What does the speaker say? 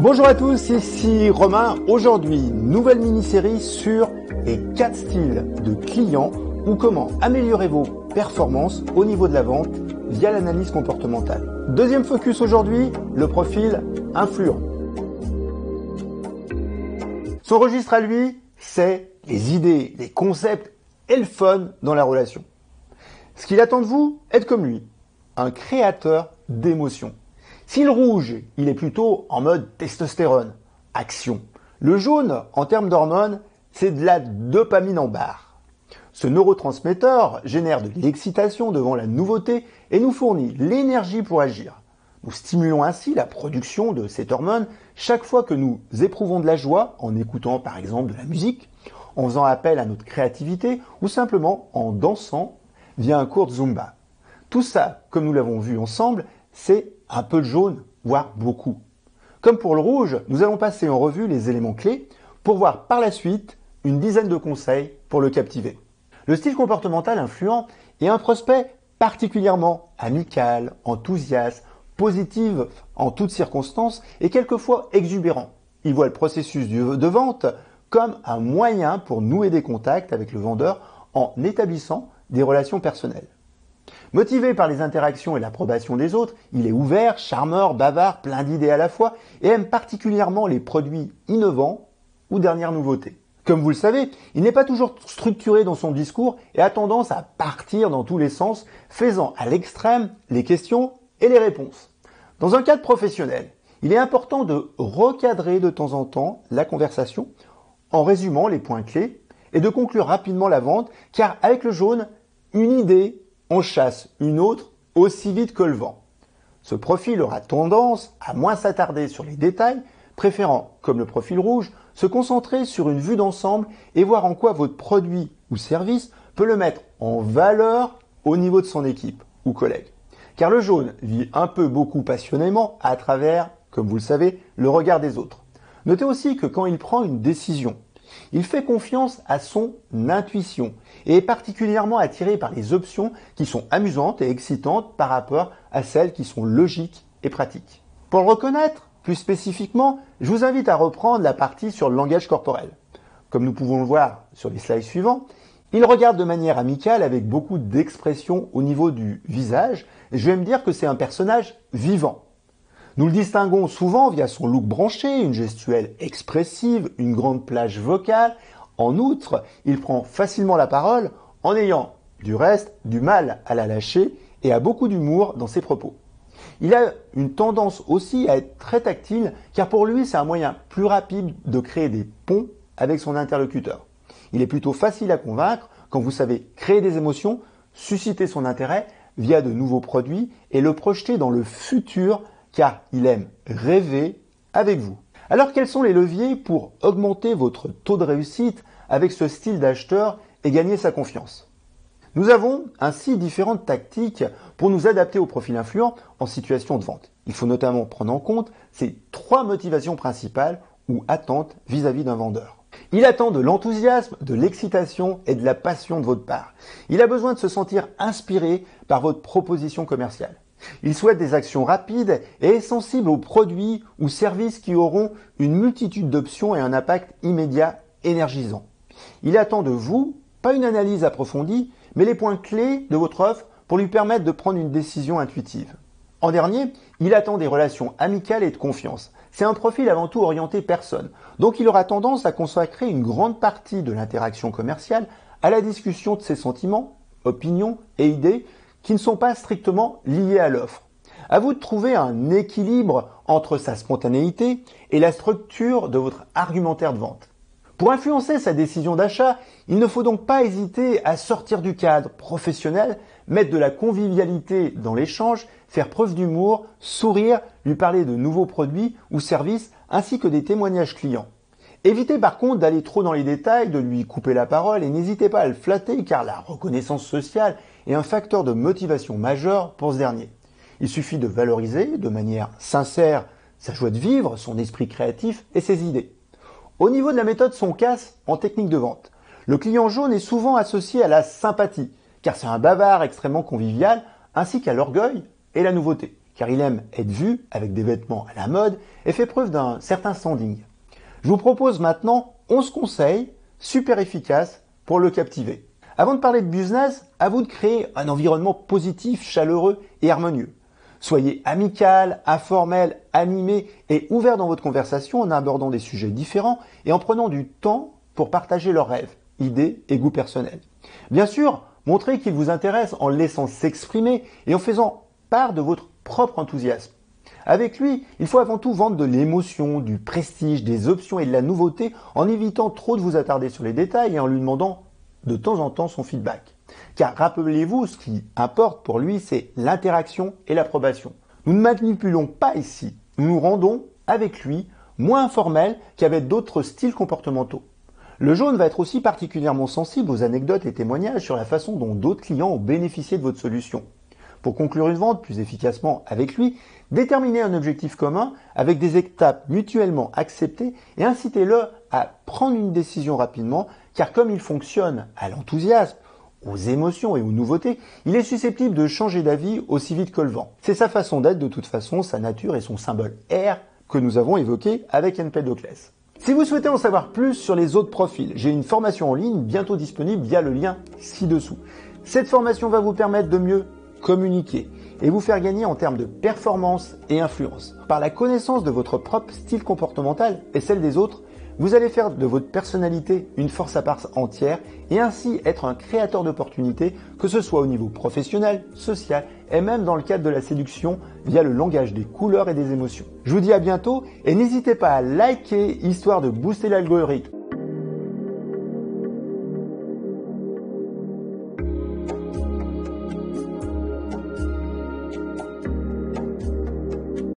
Bonjour à tous, ici Romain. Aujourd'hui, nouvelle mini-série sur les 4 styles de clients ou comment améliorer vos performances au niveau de la vente via l'analyse comportementale. Deuxième focus aujourd'hui, le profil influent. Son registre à lui, c'est les idées, les concepts et le fun dans la relation. Ce qu'il attend de vous, être comme lui, un créateur d'émotions. Si le rouge, il est plutôt en mode testostérone, action. Le jaune, en termes d'hormones, c'est de la dopamine en barre. Ce neurotransmetteur génère de l'excitation devant la nouveauté et nous fournit l'énergie pour agir. Nous stimulons ainsi la production de cette hormone chaque fois que nous éprouvons de la joie en écoutant par exemple de la musique, en faisant appel à notre créativité ou simplement en dansant via un cours de Zumba. Tout ça, comme nous l'avons vu ensemble, c'est un peu de jaune, voire beaucoup. Comme pour le rouge, nous allons passer en revue les éléments clés pour voir par la suite une dizaine de conseils pour le captiver. Le style comportemental influent est un prospect particulièrement amical, enthousiaste, positif en toutes circonstances et quelquefois exubérant. Il voit le processus de vente comme un moyen pour nouer des contacts avec le vendeur en établissant des relations personnelles. Motivé par les interactions et l'approbation des autres, il est ouvert, charmeur, bavard, plein d'idées à la fois et aime particulièrement les produits innovants ou dernières nouveautés. Comme vous le savez, il n'est pas toujours structuré dans son discours et a tendance à partir dans tous les sens, faisant à l'extrême les questions et les réponses. Dans un cadre professionnel, il est important de recadrer de temps en temps la conversation en résumant les points clés et de conclure rapidement la vente car avec le jaune, une idée on chasse une autre aussi vite que le vent. Ce profil aura tendance à moins s'attarder sur les détails, préférant, comme le profil rouge, se concentrer sur une vue d'ensemble et voir en quoi votre produit ou service peut le mettre en valeur au niveau de son équipe ou collègue. Car le jaune vit un peu beaucoup passionnément à travers, comme vous le savez, le regard des autres. Notez aussi que quand il prend une décision, il fait confiance à son intuition et est particulièrement attiré par les options qui sont amusantes et excitantes par rapport à celles qui sont logiques et pratiques. Pour le reconnaître, plus spécifiquement, je vous invite à reprendre la partie sur le langage corporel. Comme nous pouvons le voir sur les slides suivants, il regarde de manière amicale avec beaucoup d'expressions au niveau du visage et je vais me dire que c'est un personnage vivant. Nous le distinguons souvent via son look branché, une gestuelle expressive, une grande plage vocale. En outre, il prend facilement la parole en ayant, du reste, du mal à la lâcher et a beaucoup d'humour dans ses propos. Il a une tendance aussi à être très tactile car pour lui, c'est un moyen plus rapide de créer des ponts avec son interlocuteur. Il est plutôt facile à convaincre quand vous savez créer des émotions, susciter son intérêt via de nouveaux produits et le projeter dans le futur car il aime rêver avec vous. Alors quels sont les leviers pour augmenter votre taux de réussite avec ce style d'acheteur et gagner sa confiance? Nous avons ainsi différentes tactiques pour nous adapter au profil influent en situation de vente. Il faut notamment prendre en compte ces 3 motivations principales ou attentes vis-à-vis d'un vendeur. Il attend de l'enthousiasme, de l'excitation et de la passion de votre part. Il a besoin de se sentir inspiré par votre proposition commerciale. Il souhaite des actions rapides et est sensible aux produits ou services qui auront une multitude d'options et un impact immédiat énergisant. Il attend de vous, pas une analyse approfondie, mais les points clés de votre offre pour lui permettre de prendre une décision intuitive. En dernier, il attend des relations amicales et de confiance. C'est un profil avant tout orienté personne, donc il aura tendance à consacrer une grande partie de l'interaction commerciale à la discussion de ses sentiments, opinions et idées qui ne sont pas strictement liés à l'offre. À vous de trouver un équilibre entre sa spontanéité et la structure de votre argumentaire de vente. Pour influencer sa décision d'achat, il ne faut donc pas hésiter à sortir du cadre professionnel, mettre de la convivialité dans l'échange, faire preuve d'humour, sourire, lui parler de nouveaux produits ou services ainsi que des témoignages clients. Évitez par contre d'aller trop dans les détails, de lui couper la parole et n'hésitez pas à le flatter car la reconnaissance sociale est un facteur de motivation majeur pour ce dernier. Il suffit de valoriser de manière sincère sa joie de vivre, son esprit créatif et ses idées. Au niveau de la méthode son casse en technique de vente, le client jaune est souvent associé à la sympathie car c'est un bavard extrêmement convivial ainsi qu'à l'orgueil et la nouveauté. car il aime être vu avec des vêtements à la mode et fait preuve d'un certain standing. Je vous propose maintenant 11 conseils super efficaces pour le captiver. Avant de parler de business, à vous de créer un environnement positif, chaleureux et harmonieux. Soyez amical, informel, animé et ouvert dans votre conversation en abordant des sujets différents et en prenant du temps pour partager leurs rêves, idées et goûts personnels. Bien sûr, montrez qu'il vous intéresse en le laissant s'exprimer et en faisant part de votre propre enthousiasme. Avec lui, il faut avant tout vendre de l'émotion, du prestige, des options et de la nouveauté en évitant trop de vous attarder sur les détails et en lui demandant de temps en temps son feedback. Car rappelez-vous, ce qui importe pour lui, c'est l'interaction et l'approbation. Nous ne manipulons pas ici, nous nous rendons avec lui moins informels qu'avec d'autres styles comportementaux. Le jaune va être aussi particulièrement sensible aux anecdotes et témoignages sur la façon dont d'autres clients ont bénéficié de votre solution. Pour conclure une vente plus efficacement avec lui, déterminez un objectif commun avec des étapes mutuellement acceptées et incitez-le à prendre une décision rapidement, car comme il fonctionne à l'enthousiasme, aux émotions et aux nouveautés, il est susceptible de changer d'avis aussi vite que le vent. C'est sa façon d'être de toute façon, sa nature et son symbole R que nous avons évoqué avec Empédoclès. Si vous souhaitez en savoir plus sur les autres profils, j'ai une formation en ligne bientôt disponible via le lien ci-dessous. Cette formation va vous permettre de mieux communiquer et vous faire gagner en termes de performance et influence. Par la connaissance de votre propre style comportemental et celle des autres, vous allez faire de votre personnalité une force à part entière et ainsi être un créateur d'opportunités, que ce soit au niveau professionnel, social et même dans le cadre de la séduction via le langage des couleurs et des émotions. Je vous dis à bientôt et n'hésitez pas à liker histoire de booster l'algorithme.